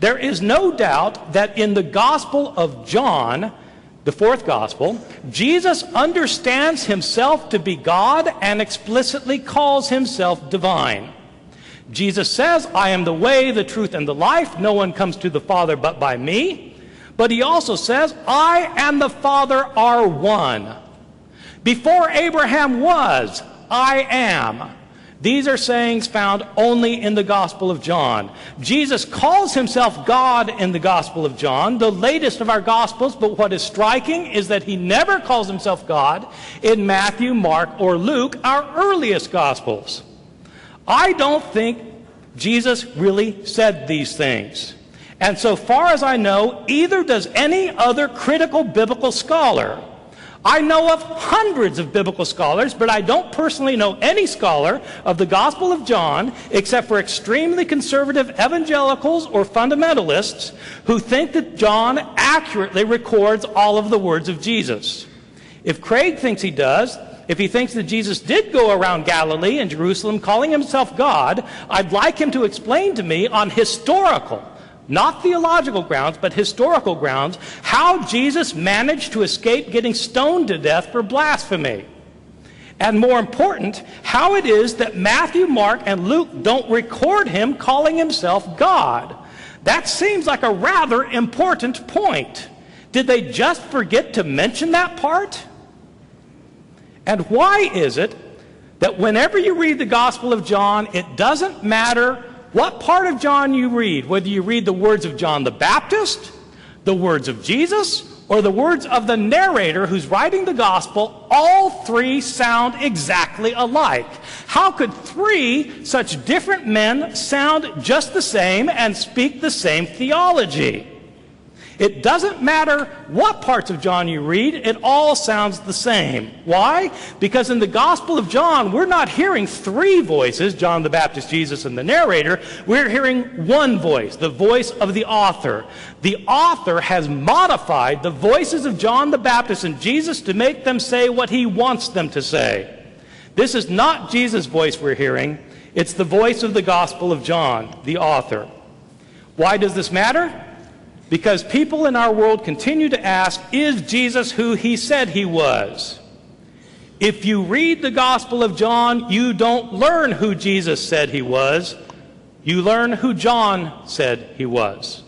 There is no doubt that in the Gospel of John, the fourth Gospel, Jesus understands himself to be God and explicitly calls himself divine. Jesus says, I am the way, the truth, and the life. No one comes to the Father but by me. But he also says, I and the Father are one. Before Abraham was, I am. These are sayings found only in the Gospel of John. Jesus calls himself God in the Gospel of John, the latest of our Gospels, but what is striking is that he never calls himself God in Matthew, Mark, or Luke, our earliest Gospels. I don't think Jesus really said these things. And so far as I know, either does any other critical biblical scholar. I know of hundreds of biblical scholars, but I don't personally know any scholar of the Gospel of John, except for extremely conservative evangelicals or fundamentalists, who think that John accurately records all of the words of Jesus. If Craig thinks he does, if he thinks that Jesus did go around Galilee and Jerusalem calling himself God, I'd like him to explain to me on historical, not theological grounds, but historical grounds, how Jesus managed to escape getting stoned to death for blasphemy. And more important, how it is that Matthew, Mark, and Luke don't record him calling himself God. That seems like a rather important point. Did they just forget to mention that part? And why is it that whenever you read the Gospel of John, it doesn't matter what part of John you read, whether you read the words of John the Baptist, the words of Jesus, or the words of the narrator who's writing the Gospel, all three sound exactly alike. How could three such different men sound just the same and speak the same theology? It doesn't matter what parts of John you read, it all sounds the same. Why? Because in the Gospel of John, we're not hearing three voices, John the Baptist, Jesus, and the narrator. We're hearing one voice, the voice of the author. The author has modified the voices of John the Baptist and Jesus to make them say what he wants them to say. This is not Jesus' voice we're hearing. It's the voice of the Gospel of John, the author. Why does this matter? Because people in our world continue to ask, is Jesus who he said he was? If you read the Gospel of John, you don't learn who Jesus said he was. You learn who John said he was.